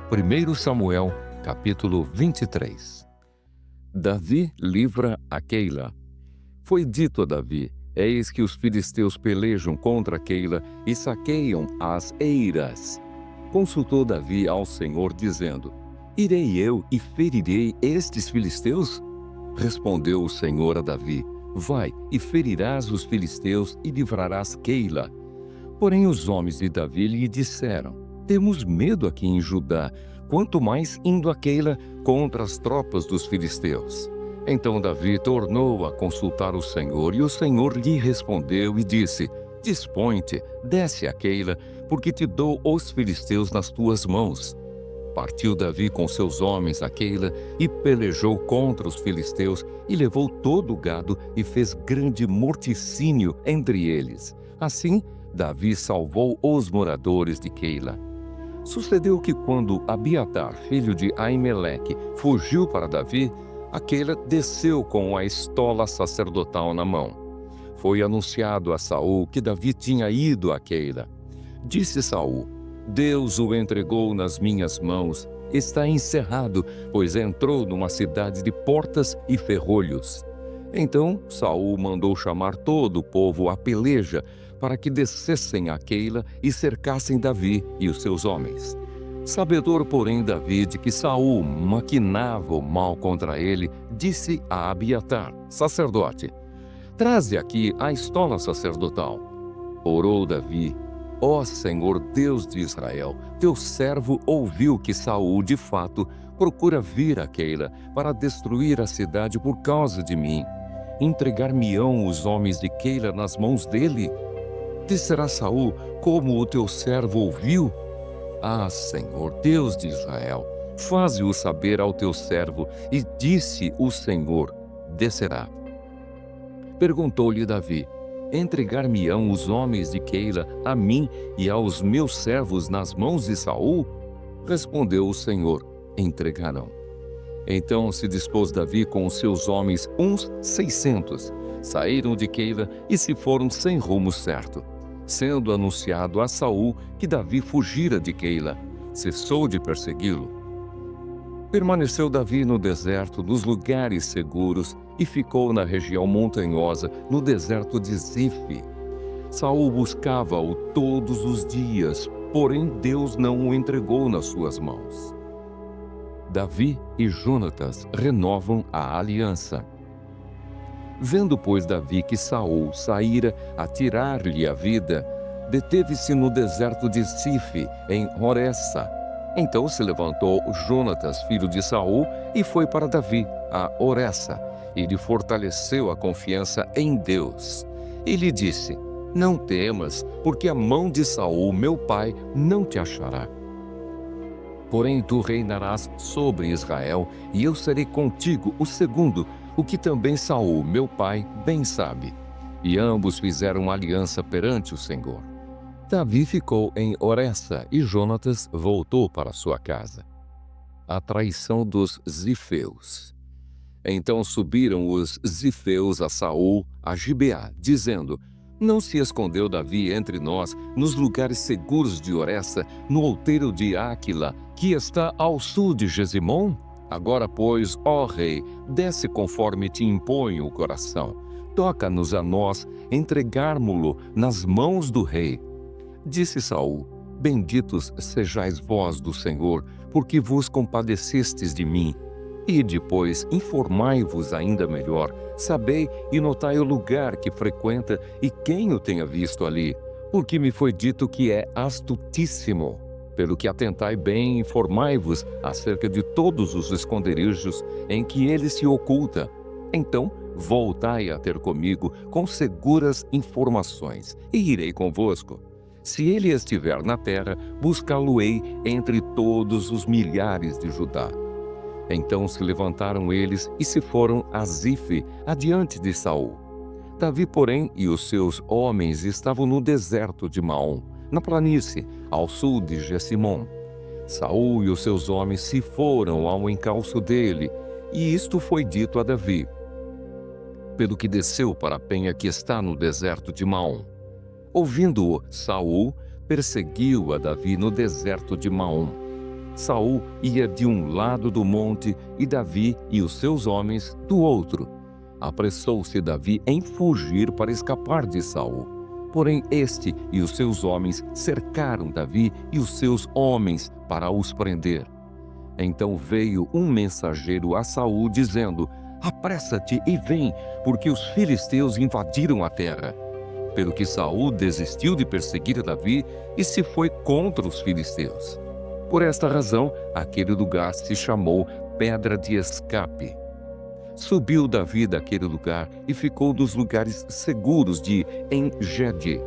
1 Samuel, capítulo 23. Davi livra a Keila. Foi dito a Davi: eis que os filisteus pelejam contra Keila e saqueiam as eiras. Consultou Davi ao Senhor, dizendo: irei eu e ferirei estes filisteus? Respondeu o Senhor a Davi: vai e ferirás os filisteus e livrarás Keila. Porém os homens de Davi lhe disseram: temos medo aqui em Judá, quanto mais indo a Keila contra as tropas dos filisteus. Então Davi tornou a consultar o Senhor, e o Senhor lhe respondeu e disse: dispõe-te, desce a Keila, porque te dou os filisteus nas tuas mãos. Partiu Davi com seus homens a Keila e pelejou contra os filisteus e levou todo o gado e fez grande morticínio entre eles. Assim, Davi salvou os moradores de Keila. Sucedeu que quando Abiatar, filho de Aimeleque, fugiu para Davi, a Keila desceu com a estola sacerdotal na mão. Foi anunciado a Saul que Davi tinha ido a Keila. Disse Saul: Deus o entregou nas minhas mãos, está encerrado, pois entrou numa cidade de portas e ferrolhos. Então Saul mandou chamar todo o povo à peleja, para que descessem a Keila e cercassem Davi e os seus homens. Sabedor, porém, Davi de que Saul maquinava o mal contra ele, disse a Abiatar, sacerdote: traze aqui a estola sacerdotal. Orou Davi: ó Senhor Deus de Israel, teu servo ouviu que Saul, de fato, procura vir a Keila para destruir a cidade por causa de mim. Entregar-me-ão os homens de Keila nas mãos dele? Disserá Saul: como o teu servo ouviu? Ah, Senhor, Deus de Israel, faze-o saber ao teu servo. E disse o Senhor: descerá. Perguntou-lhe Davi: entregar-me-ão os homens de Keila a mim e aos meus servos nas mãos de Saul? Respondeu o Senhor: entregarão. Então se dispôs Davi com os seus homens, uns 600, saíram de Keila e se foram sem rumo certo. Sendo anunciado a Saul que Davi fugira de Keila, cessou de persegui-lo. Permaneceu Davi no deserto, nos lugares seguros, e ficou na região montanhosa, no deserto de Zife. Saul buscava-o todos os dias, porém Deus não o entregou nas suas mãos. Davi e Jonatas renovam a aliança. Vendo, pois, Davi que Saul saíra a tirar-lhe a vida, deteve-se no deserto de Zife, em Horessa. Então se levantou Jonatas, filho de Saul, e foi para Davi, a Horessa, e lhe fortaleceu a confiança em Deus. E lhe disse: não temas, porque a mão de Saul, meu pai, não te achará. Porém tu reinarás sobre Israel, e eu serei contigo o segundo, o que também Saul, meu pai, bem sabe. E ambos fizeram aliança perante o Senhor. Davi ficou em Horessa e Jonatas voltou para sua casa. A traição dos zifeus. Então subiram os zifeus a Saul, a Gibeá, dizendo: não se escondeu Davi entre nós, nos lugares seguros de Horessa, no outeiro de Áquila, que está ao sul de Gesimom? Agora, pois, ó rei, desce conforme te impõe o coração. Toca-nos a nós entregarmo-lo nas mãos do rei. Disse Saul: benditos sejais vós do Senhor, porque vos compadecestes de mim. E depois informai-vos ainda melhor, sabei e notai o lugar que frequenta e quem o tenha visto ali, porque me foi dito que é astutíssimo. Pelo que atentai bem e informai-vos acerca de todos os esconderijos em que ele se oculta. Então voltai a ter comigo com seguras informações, e irei convosco. Se ele estiver na terra, buscá-lo-ei entre todos os milhares de Judá. Então se levantaram eles e se foram a Zife, adiante de Saul. Davi, porém, e os seus homens estavam no deserto de Maom, na planície, ao sul de Gesimom. Saul e os seus homens se foram ao encalço dele, e isto foi dito a Davi. Pelo que desceu para a penha que está no deserto de Maom. Ouvindo-o, Saul perseguiu a Davi no deserto de Maom. Saul ia de um lado do monte e Davi e os seus homens do outro. Apressou-se Davi em fugir para escapar de Saul. Porém, este e os seus homens cercaram Davi e os seus homens para os prender. Então veio um mensageiro a Saul dizendo: apressa-te e vem, porque os filisteus invadiram a terra. Pelo que Saul desistiu de perseguir Davi e se foi contra os filisteus. Por esta razão, aquele lugar se chamou Pedra de Escape. Subiu Davi daquele lugar e ficou nos lugares seguros de En-Gedi.